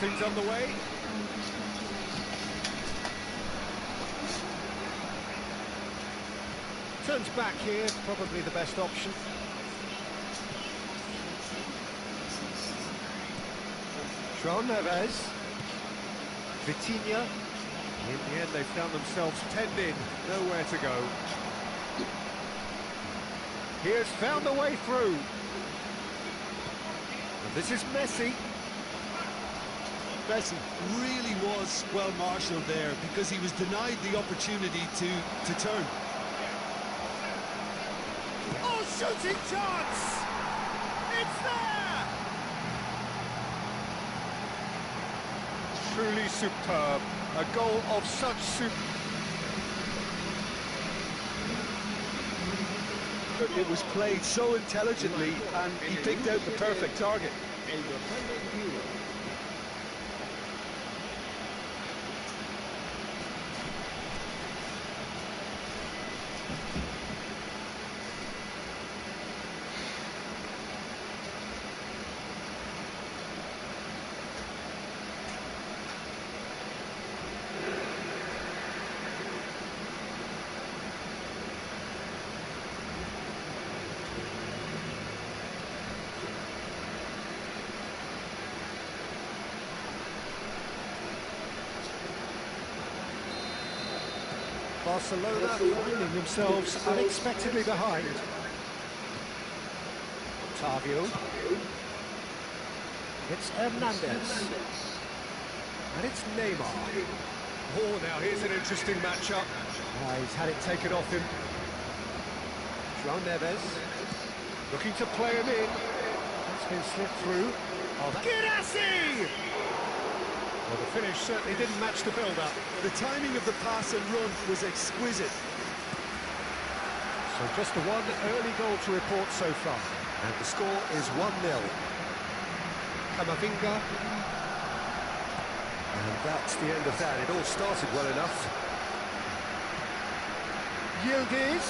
Something's on the way. Turns back here, probably the best option. João Neves. Vitinha. In the end, they found themselves penned in, nowhere to go. He has found a way through. And this is Messi. Messi really was well marshalled there because he was denied the opportunity to turn. Oh, shooting chance! It's there! Truly superb. A goal of such It was played so intelligently and he picked out the perfect target. Barcelona finding themselves unexpectedly behind. Octavio. It's Hernandez. And it's Neymar. Oh, now here's an interesting matchup. He's had it taken off him. João Neves. Looking to play him in. That's been slipped through. Oh, Girassi! Well, the finish certainly didn't match the build-up. The timing of the pass and run was exquisite. So just the one early goal to report so far. And the score is 1-0. Camavinga. And that's the end of that. It all started well enough. Yildiz.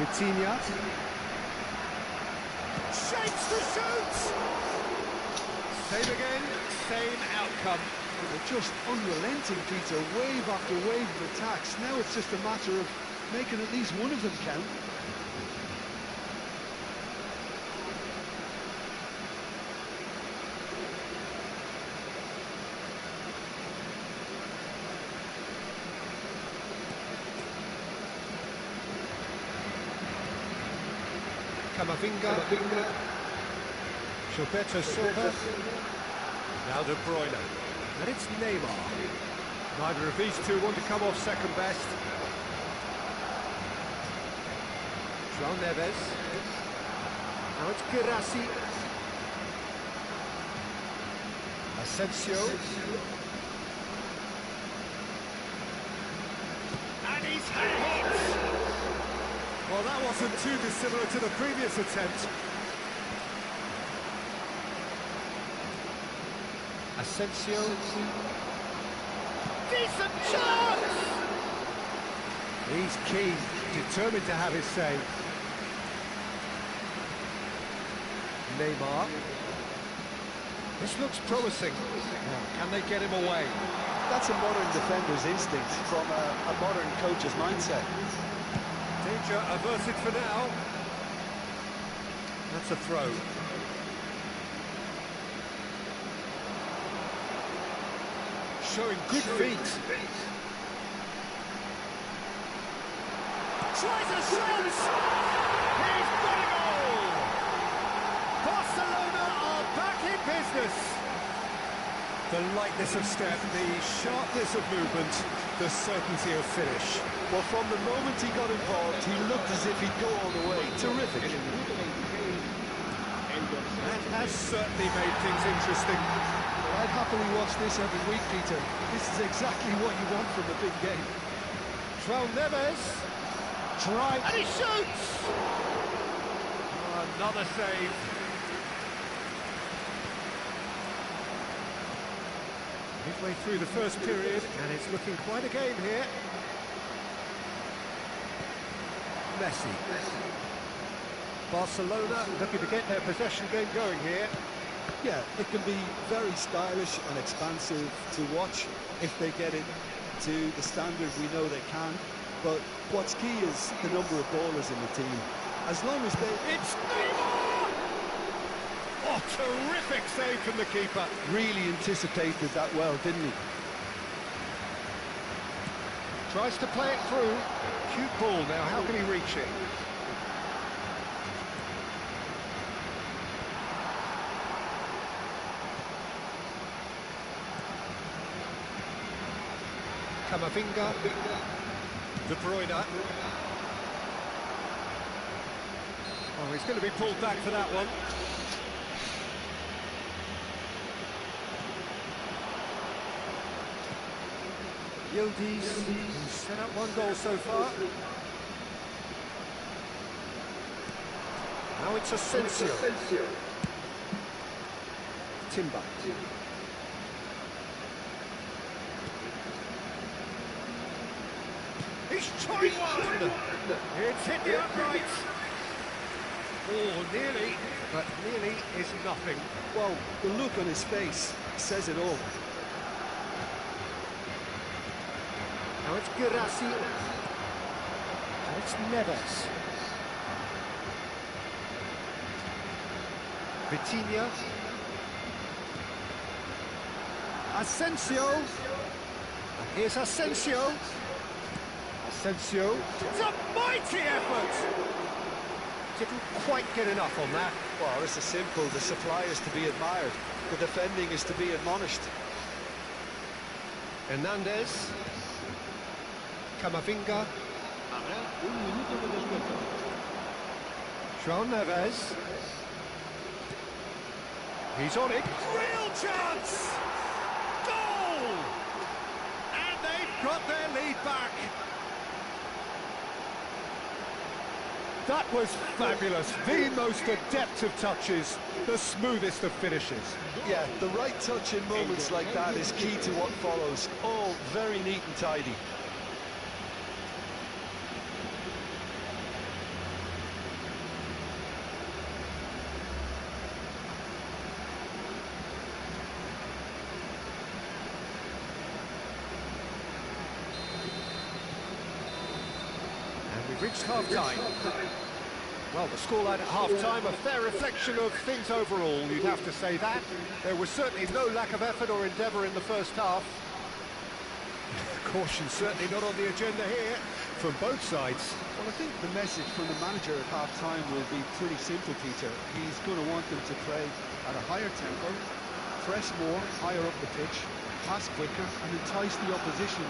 Vitinha. Shapes to shoot! Same again, same outcome. They're just unrelenting, Peter, wave after wave of attacks. Now it's just a matter of making at least one of them count. Camavinga. Gilberto Silva. Now De Bruyne. And it's Neymar. Neither of these two want to come off second best. João Neves. Now it's Girassi. Asensio. And he's had it! Well, that wasn't too dissimilar to the previous attempt. Asensio. Decent chance! He's keen, determined to have his say. Neymar. This looks promising. Now, can they get him away? That's a modern defender's instinct from a modern coach's mindset. Danger averted for now. That's a throw. Showing good feet. Tries a shot! He's got a goal! Barcelona are back in business. The lightness of step, the sharpness of movement, the certainty of finish. Well, from the moment he got involved, he looked as if he'd go all the way. Terrific. That has certainly made things interesting. I'd happily watch this every week, Peter. This is exactly what you want from a big game. João Neves. Try. And he shoots! Oh, another save. Midway through the first period, and it's looking quite a game here. Messi. Barcelona looking to get their possession game going here. Yeah, it can be very stylish and expansive to watch if they get it to the standard we know they can. But what's key is the number of ballers in the team. As long as they... It's Neymar! Oh, terrific save from the keeper. Really anticipated that well, didn't he? Tries to play it through. Cute ball now, how can he reach it? Camavinga. De Bruyne. Oh, he's going to be pulled back for that one. Yildiz, who's set up one goal so far. Now it's Asensio. Timber. He's trying one! It's hit the uprights. Oh, nearly, but nearly is nothing. Well, the look on his face says it all. Now it's Girassi. And it's Neves. Vitinha. Asensio. And here's Asensio. Asensio. It's a mighty effort! Didn't quite get enough on that. Well, this is simple. The supply is to be admired. The defending is to be admonished. Hernandez. Camavinga. João Neves. He's on it. Real chance! Goal! And they've got their lead back. That was fabulous. The most adept of touches, the smoothest of finishes. Yeah, the right touch in moments like that is key to what follows. All very neat and tidy. We've reached half-time. Well, the scoreline at half-time, a fair reflection of things overall, you'd have to say that. There was certainly no lack of effort or endeavour in the first half. Caution certainly not on the agenda here, from both sides. Well, I think the message from the manager at half-time will be pretty simple, Peter. He's going to want them to play at a higher tempo, press more, higher up the pitch, pass quicker and entice the opposition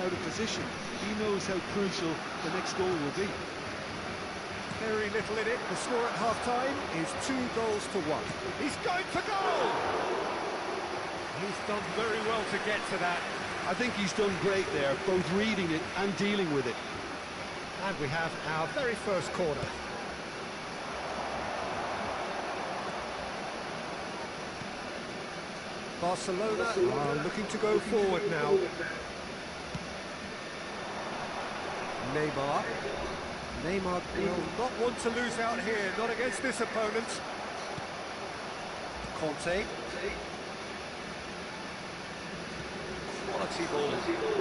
out of position. He knows how crucial the next goal will be. Very little in it. The score at half-time is 2-1. He's going for goal! He's done very well to get to that. I think he's done great there, both reading it and dealing with it. And we have our very first corner. Barcelona are looking to go forward now. Neymar. Neymar will not want to lose out here, not against this opponent. Conte. Quality ball.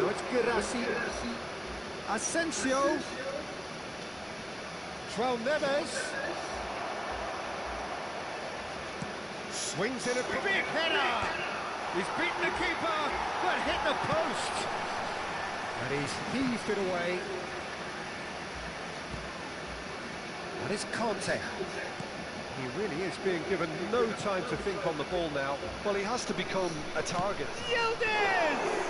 Now it's Girassi. Asensio. João Neves. Swings in a big header. He's beaten the keeper, but hit the post. And he's heaved it away. And it's Conte. He really is being given no time to think on the ball now. Well, he has to become a target. Yildiz!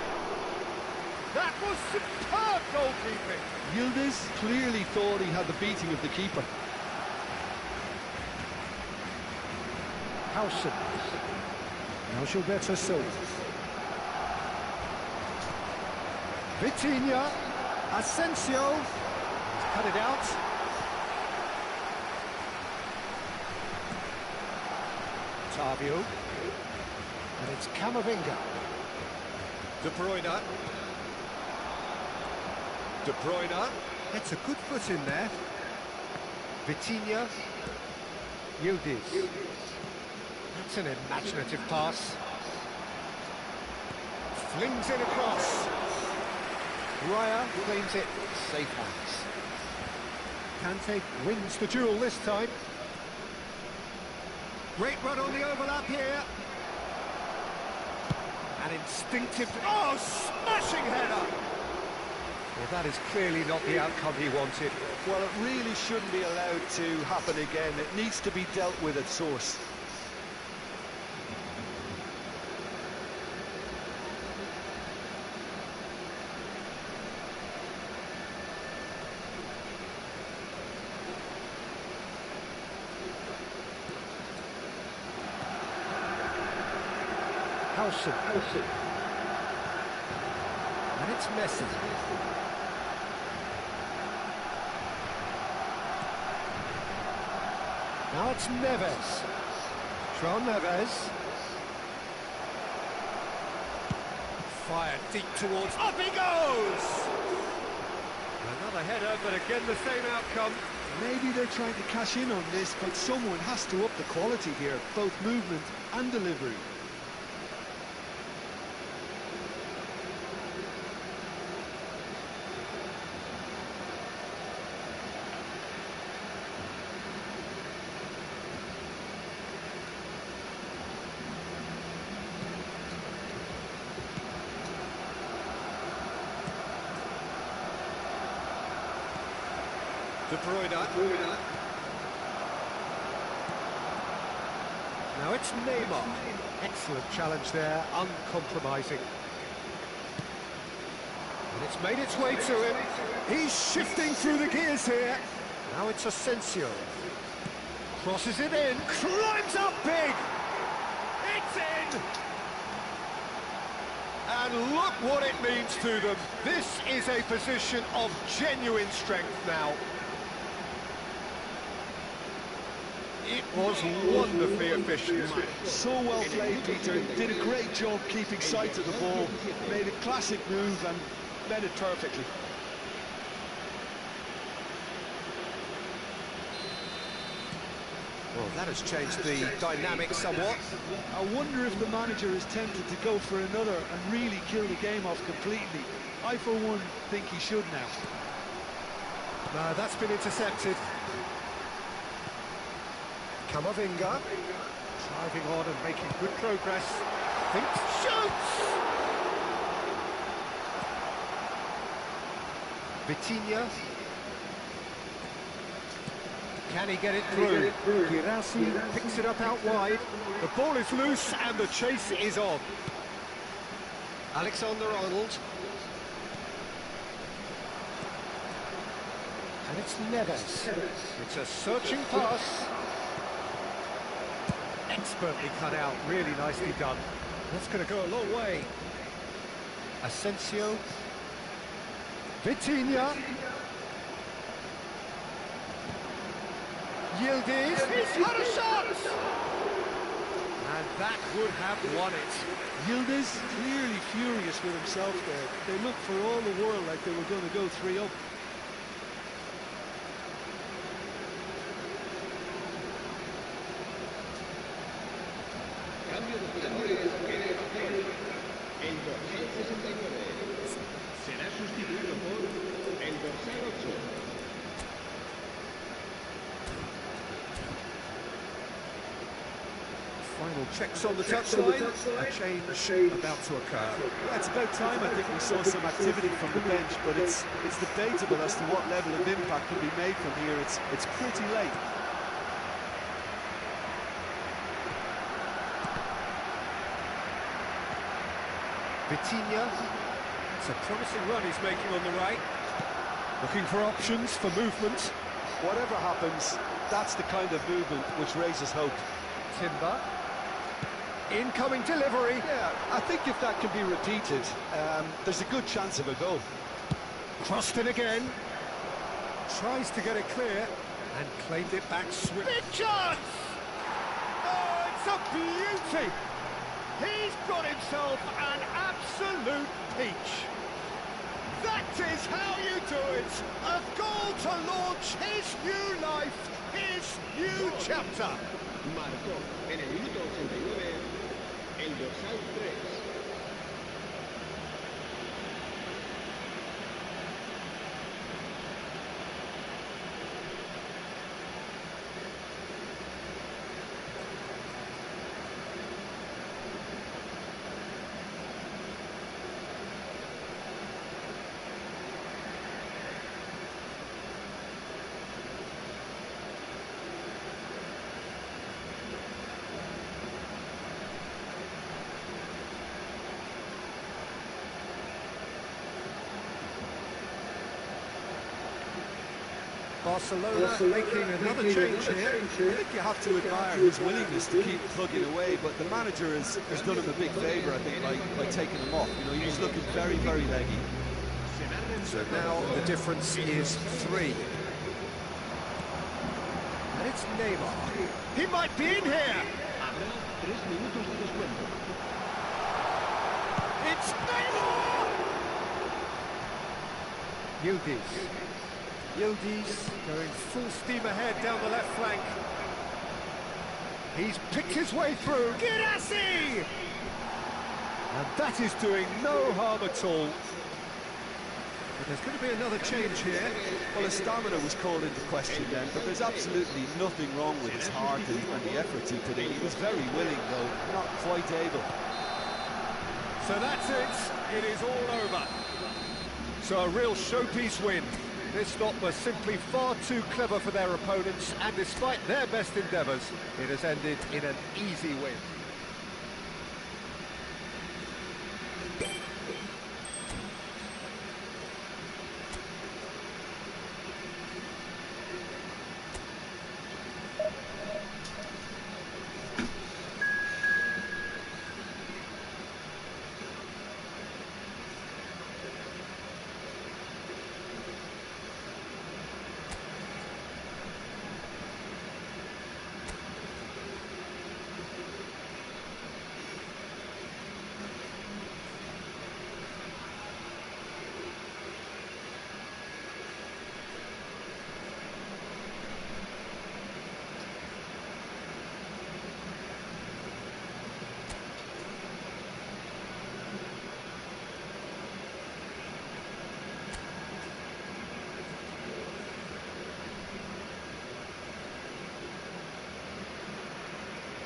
That was superb goalkeeping. Yildiz clearly thought he had the beating of the keeper. Howson. Now Gilberto Silva. Vitinha. Asensio. He's cut it out. Otavio. And it's Camavinga. De Bruyne. De Bruyne. Gets a good foot in there. Vitinha. Yildiz. That's an imaginative pass. Flings it across. Raya claims it. Safe hands. Kante wins the duel this time. Great run on the overlap here. An instinctive... Oh, smashing header! Well, that is clearly not the outcome he wanted. Well, it really shouldn't be allowed to happen again. It needs to be dealt with at source. Howson. And it's Messi. Now it's Neves. João Neves. Fired deep towards... Up he goes! Another header, but again the same outcome. Maybe they're trying to cash in on this, but someone has to up the quality here, both movement and delivery. De Bruyne. Now it's Neymar. Excellent challenge there, uncompromising. And it's made its way to him. He's shifting through the gears here. Now it's Asensio. Crosses it in, climbs up big. It's in! And look what it means to them. This is a position of genuine strength now. It was wonderfully efficient. So well played, Peter. Did a great job keeping sight of the ball. Made a classic move and led it perfectly. Well, that has changed the dynamic somewhat. I wonder if the manager is tempted to go for another and really kill the game off completely. I, for one, think he should now. No, that's been intercepted. Camavinga, driving on and making good progress. Thinks, shoots! Vitinha. Can he get it through? Girassi picks it up out wide. The ball is loose and the chase is on. Alexander-Arnold. And it's Neves. It's a searching pass. Expertly cut out, really nicely done. That's going to go a long way. Asensio. Vitinha. Yildiz. He's had a shot! And that would have won it. Yildiz clearly furious with himself there. They looked for all the world like they were going to go 3-up. Final checks on the touchline. A change about to occur. Yeah, it's about time I think we saw some activity from the bench, but it's debatable as to what level of impact can be made from here. It's pretty late. Vitinha. It's a promising run he's making on the right. Looking for options for movement. Whatever happens, that's the kind of movement which raises hope. Timber. Incoming delivery. Yeah, I think if that can be repeated, there's a good chance of a goal. Crossed it again. Tries to get it clear and claimed it back swiftly. Big chance! Oh, it's a beauty! He's got himself an absolute peach. That is how you do it. A goal to laud pitch, his new life, his new chapter. Marcó en el minuto 89 el dorsal 3. Barcelona making another change here. I think you have to admire his willingness to keep plugging away, but the manager has done him a big favour, I think, by taking him off. You know, he was looking very, very leggy. So now the difference is 3. And it's Neymar. He might be in here. Habrá 3 minutos de descuento. It's Neymar! Yildiz going full steam ahead down the left flank. He's picked his way through. Girassi! And that is doing no harm at all. But there's going to be another change here. Well, his stamina was called into question then, but there's absolutely nothing wrong with his heart and the efforts he put in. He was very willing, though, not quite able. So that's it. It is all over. So a real showpiece win. This lot was simply far too clever for their opponents, and despite their best endeavours, it has ended in an easy win.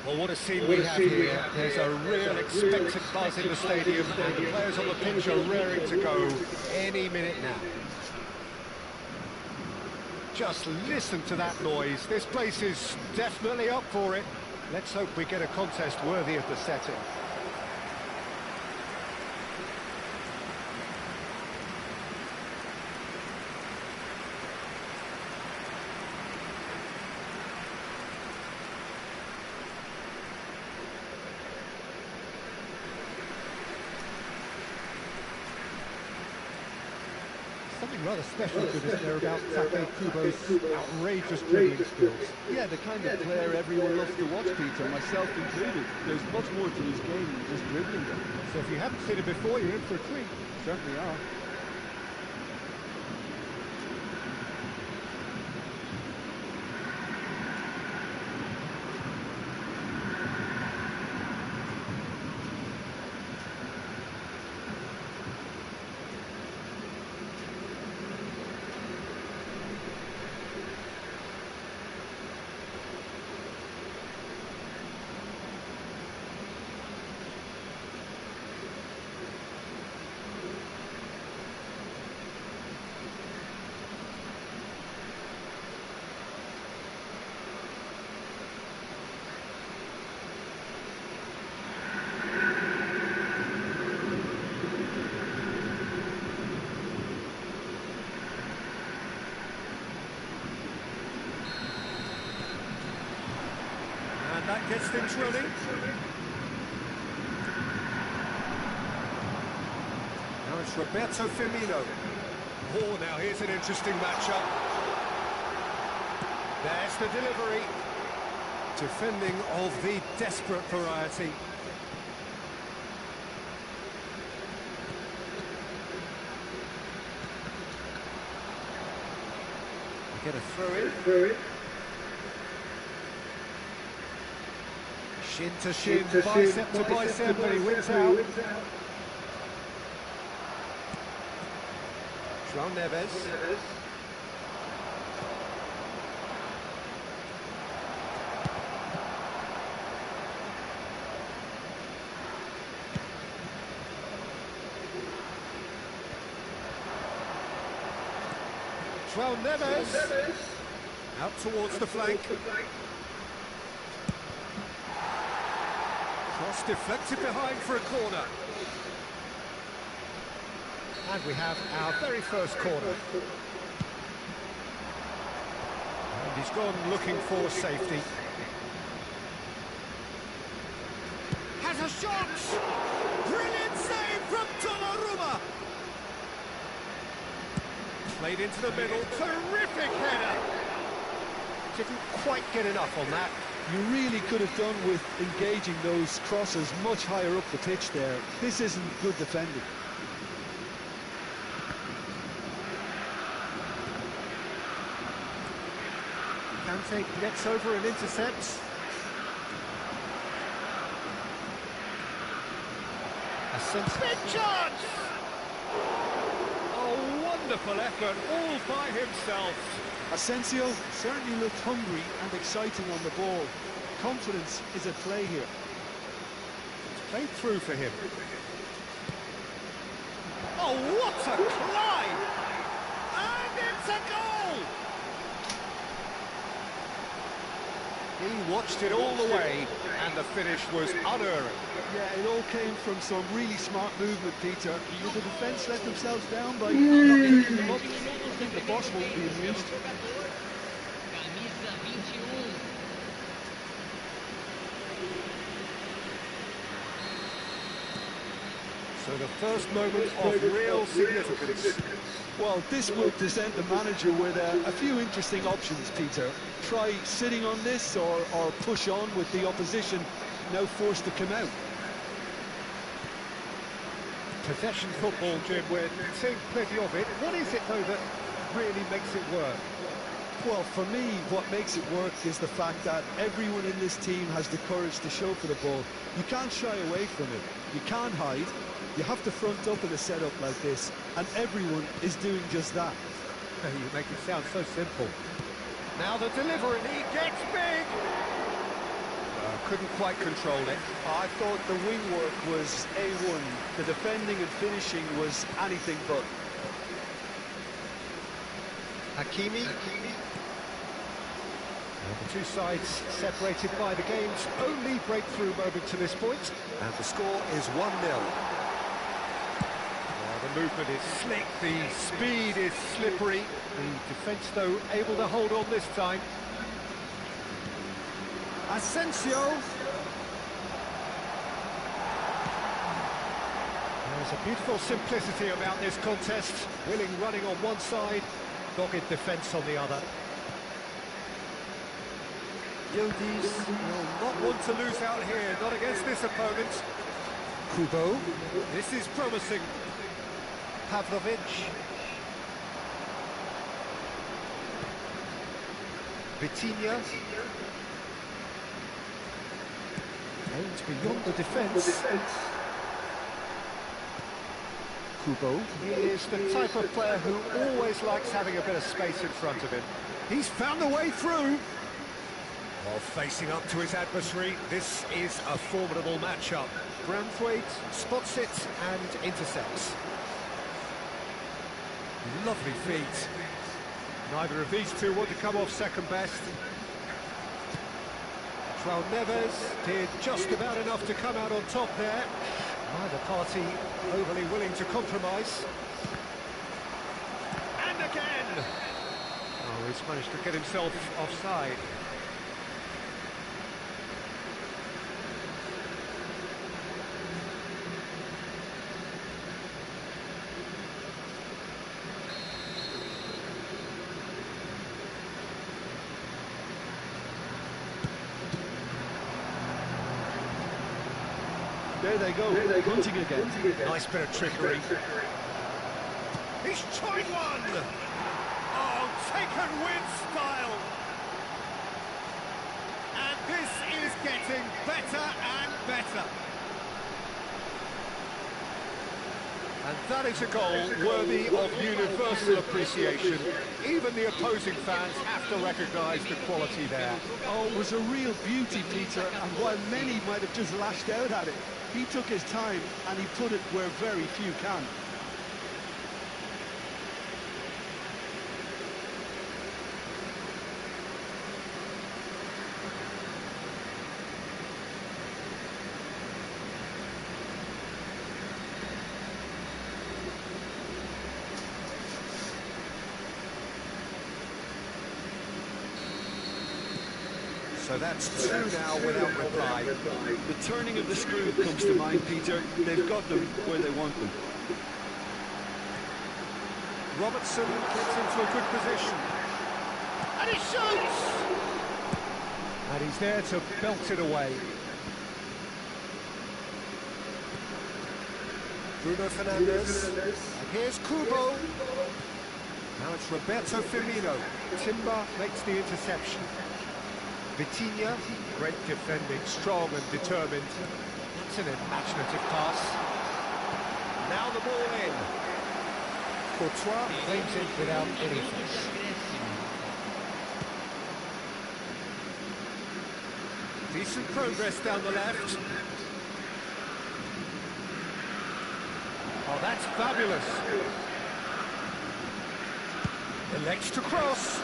Well, what a scene we have here. There's a real expectant buzz in the stadium, and the players on the pitch are raring to go any minute now. Just listen to that noise. This place is definitely up for it. Let's hope we get a contest worthy of the setting. Something rather special to this there about Take Kubo's outrageous dribbling skills. Yeah, the kind of player everyone loves to watch, Peter, myself included. There's much more to his game than just dribbling them. So if you haven't seen it before, you're in for a treat. Certainly are. That gets things running. Now it's Roberto Firmino. Oh, now here's an interesting matchup. There's the delivery. Defending of the desperate variety. get a throw in. Shin to shin, bicep to bicep, but he wins out. João Neves. João Neves. Out towards the flank. Cross deflected behind for a corner. And we have our very first corner. And he's gone looking for safety. Has a shot! Brilliant save from Donnarumma! Played into the middle, terrific header! Didn't quite get enough on that. You really could have done with engaging those crosses much higher up the pitch there. This isn't good defending. Kante gets over and intercepts. Big chance! Oh, wonderful effort, all by himself. Asensio certainly looked hungry and exciting on the ball. Confidence is at play here. It's played through for him. Oh, what a climb! And it's a goal! He watched it all the way, and the finish was unerring. Yeah, it all came from some really smart movement, Peter. Did the defence let themselves down by knocking them up? I think the boss won't be amused. So the first moment of real significance. Well, this will present the manager with a few interesting options, Peter. Try sitting on this or push on with the opposition now forced to come out. Possession football, Jim, we're seeing plenty of it. What is it, though, that really makes it work? Well, for me, what makes it work is the fact that everyone in this team has the courage to show for the ball. You can't shy away from it. You can't hide. You have to front up in a setup like this, and everyone is doing just that. You make it sound so simple. Now the delivery, he gets big! Couldn't quite control it. I thought the wing work was A1. The defending and finishing was anything but. Hakimi. The two sides separated by the game's only breakthrough moment to this point, and the score is 1-0. The movement is slick, the speed is slippery. The defence, though, able to hold on this time. Asensio. There's a beautiful simplicity about this contest. Willing running on one side, dogged defence on the other. Yildiz will not want to lose out here, not against this opponent. Kubo. This is promising. Pavlovic. Vitinha. Aims beyond the defence. Kubo. He is the type of player who always likes having a bit of space in front of him. He's found a way through. While facing up to his adversary, this is a formidable matchup. Branthwaite spots it and intercepts. Lovely feet. Neither of these two want to come off second best. João Neves did just about enough to come out on top there. Neither party overly willing to compromise. And again! Oh, he's managed to get himself offside. There they go, hunting again. Nice bit of trickery. He's tried one! Oh, taken with getting better and better. And that is a goal worthy of universal appreciation. Even the opposing fans have to recognise the quality there. Oh, it was a real beauty, Peter, and while many might have just lashed out at it, he took his time and he put it where very few can. So that's two now without reply. The turning of the screw comes to mind, Peter. They've got them where they want them. Robertson gets into a good position. And he shoots! And he's there to belt it away. Bruno Fernandes. And here's Kubo. Now it's Roberto Firmino. Timber makes the interception. Vitinha, great defending, strong and determined. That's an imaginative pass. Now the ball in. Courtois claims it without any fuss. Decent progress down the left. Oh, that's fabulous. Elects to cross.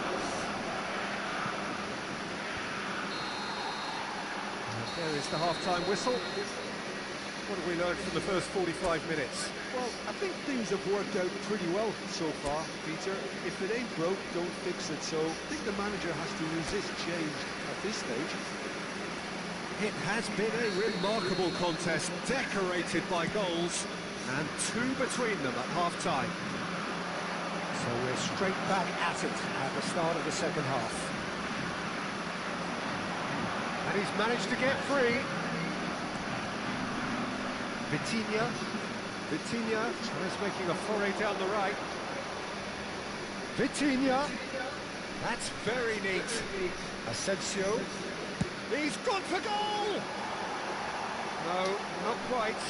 There is the half-time whistle. What have we learned from the first 45 minutes? Well, I think things have worked out pretty well so far, Peter. If it ain't broke, don't fix it. So I think the manager has to resist change at this stage. It has been a remarkable contest, decorated by goals, and two between them at half-time. So we're straight back at it at the start of the second half. And he's managed to get free. Vitinha tries making a foray down the right. Vitinha. That's very neat. Asensio. He's gone for goal! No, not quite.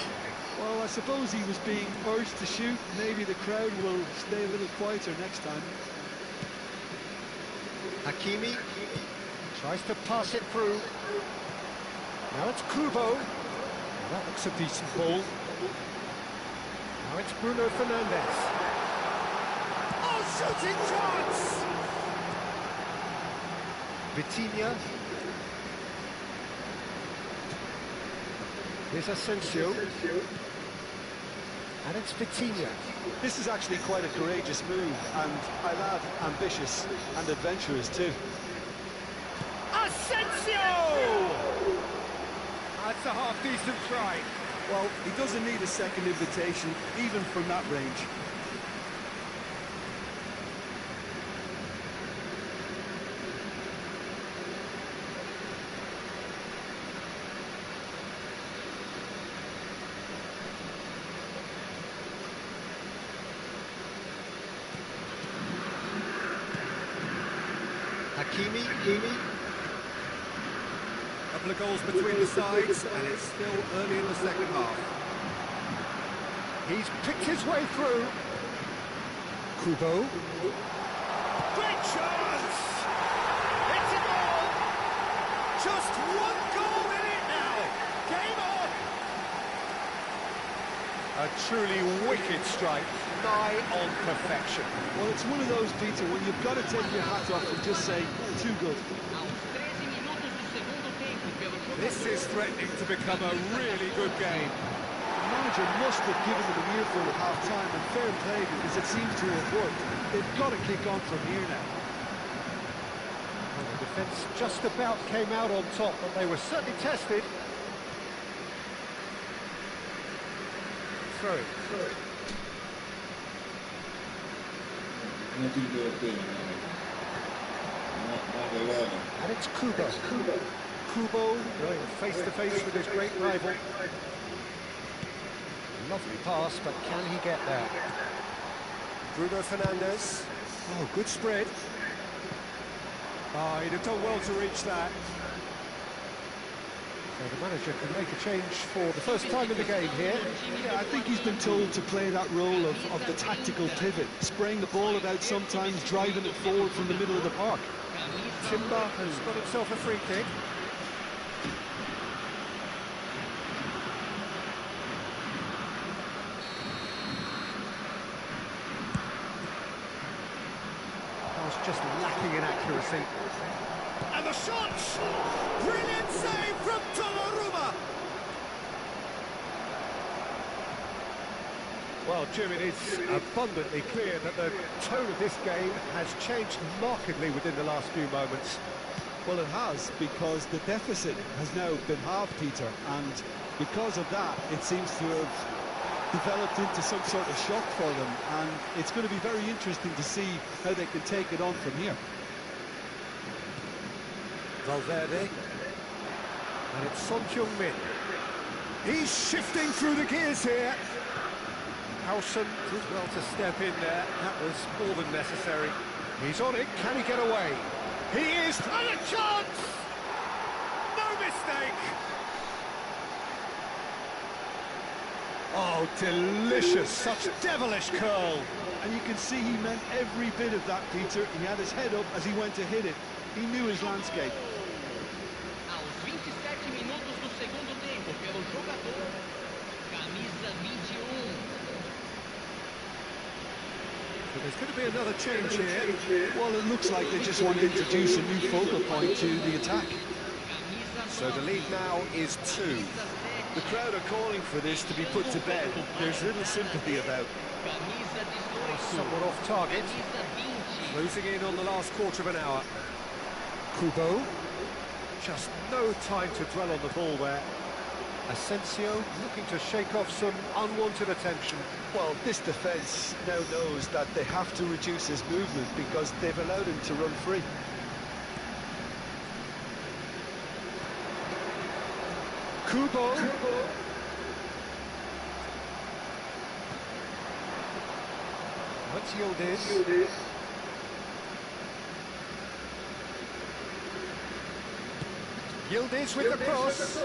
Well, I suppose he was being urged to shoot. Maybe the crowd will stay a little quieter next time. Hakimi tries to pass it through. Now it's Kubo. That looks a decent ball. Now it's Bruno Fernandes. Oh, shooting chance! Vitinha. Here's Asensio. And it's Vitinha. This is actually quite a courageous move, and I'll add ambitious and adventurous too. Asensio! That's a half-decent try. Well, he doesn't need a second invitation, even from that range. Hakimi. Couple of goals between the sides, and it's still early in the second half. He's picked his way through. Kubo. Great chance! It's a goal! Just one goal in it now! Game on! A truly wicked strike, nigh on perfection. Well, it's one of those, Peter, when you've got to take your hat off and just say, too good. This is threatening to become a really good game. The manager must have given them an earful at half-time, and fair play, because it seems to have worked. They've got to kick on from here now. Well, the defence just about came out on top, but they were certainly tested. Throw it. And it's Kubo. Kubo going face-to-face with his great rival. Lovely pass, but can he get there? Bruno Fernandes. Oh, good spread. Oh, he'd have done well to reach that. So the manager can make a change for the first time in the game here. Yeah, I think he's been told to play that role of the tactical pivot, spraying the ball about sometimes, driving it forward from the middle of the park. Timber has got himself a free kick. Was just lacking in accuracy. And the shot! Brilliant save from Donnarumma! Well, Jim, it is abundantly clear that the tone of this game has changed markedly within the last few moments. Well, it has, because the deficit has now been halved, Peter, and because of that, it seems to have developed into some sort of shock for them, and it's going to be very interesting to see how they can take it on from here. Valverde, and it's Son Heung-min. He's shifting through the gears here. Howson did well to step in there. That was more than necessary. He's on it. Can he get away? He is. And a chance! No mistake! Oh, delicious. Such devilish curl. And you can see he meant every bit of that, Peter. He had his head up as he went to hit it. He knew his landscape. Aos 27 minutos do segundo tempo, pelo jogador, camisa 21. So there's going to be another change here. Well, it looks like they just want to introduce a new focal point to the attack. So the lead now is 2. The crowd are calling for this to be put to bed. There's little sympathy about. Somewhat off target. Losing in on the last quarter of an hour. Kubo. Just no time to dwell on the ball there. Asensio looking to shake off some unwanted attention. Well, this defence now knows that they have to reduce his movement because they've allowed him to run free. Kubo. That's Yildiz. Yildiz with the cross.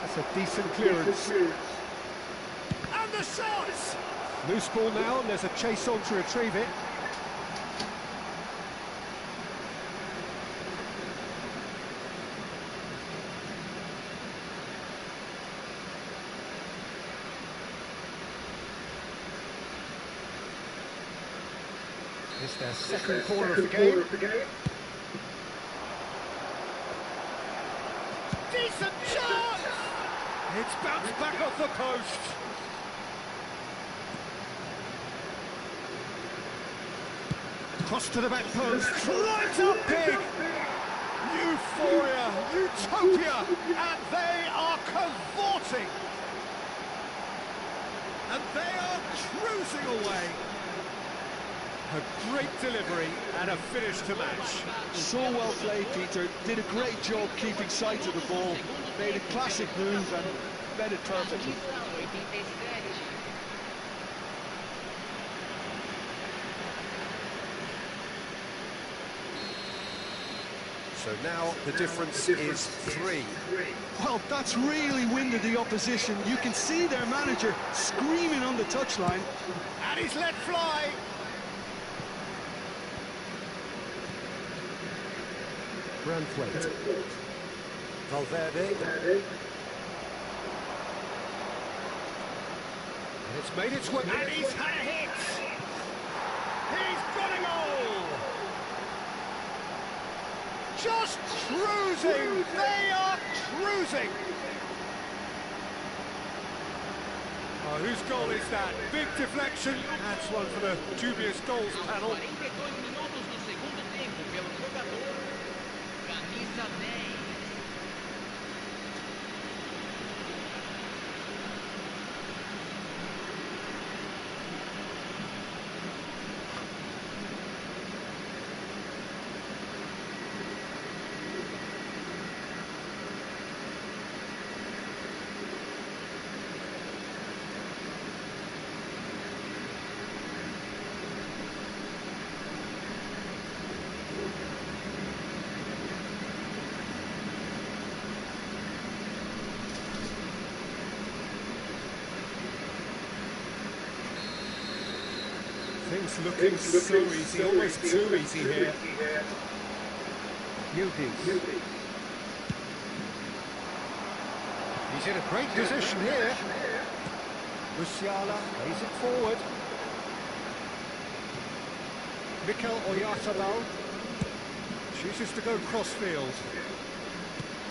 That's a decent clearance. And the shot! Loose ball now, and there's a chase on to retrieve it. It's their second corner of the game. Decent shot! It's bounced back off the post. Cross to the back post. Right up big! Euphoria, utopia, and they are cavorting. And they are cruising away. A great delivery and a finish to match. So well played, Peter. Did a great job keeping sight of the ball. Made a classic move and fed it perfectly. So now the difference is 3. Well, that's really winded the opposition. You can see their manager screaming on the touchline. And he's let fly. Branthwaite. Valverde. And it's made its way. And he's had a hit. He's got a goal. Just cruising. They are cruising. Oh, whose goal is that? Big deflection. That's one for the dubious goals panel. 42 minutos do segundo tempo, pelo jogador, camisa 10. Things looking so easy, almost too easy here. Yildiz. He's in a great position here. Musiala plays it forward. Mikel Oyarzabal chooses to go crossfield.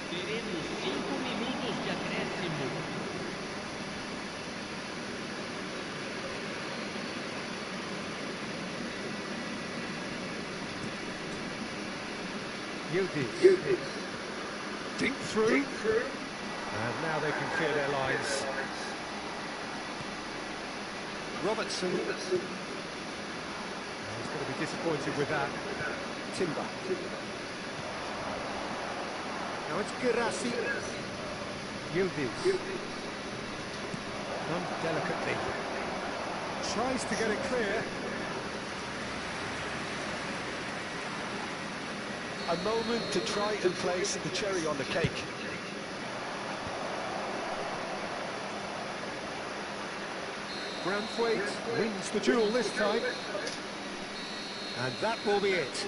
Teremos 5 minutos de acréscimo. Yildiz. Dink through. And now they can clear their lines. Robertson. He's going to be disappointed with that. Timber. Now it's Girassi. Yildiz. Done delicately. Tries to get it clear. A moment to try and place the cherry on the cake. Branthwaite wins the duel this time. And that will be it.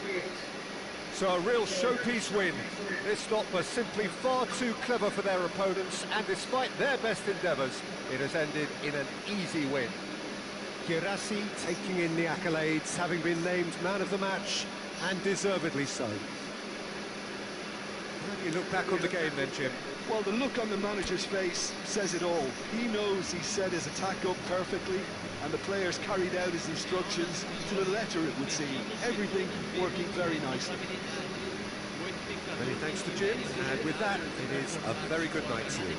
So a real showpiece win. This lot was simply far too clever for their opponents, and despite their best endeavours, it has ended in an easy win. Girassi taking in the accolades, having been named man of the match, and deservedly so. How do you look back on the game then, Jim? Well, the look on the manager's face says it all. He knows he set his attack up perfectly, and the players carried out his instructions to the letter, it would seem. Everything working very nicely. Many thanks to Jim, and with that, it is a very good night to you.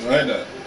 I like that.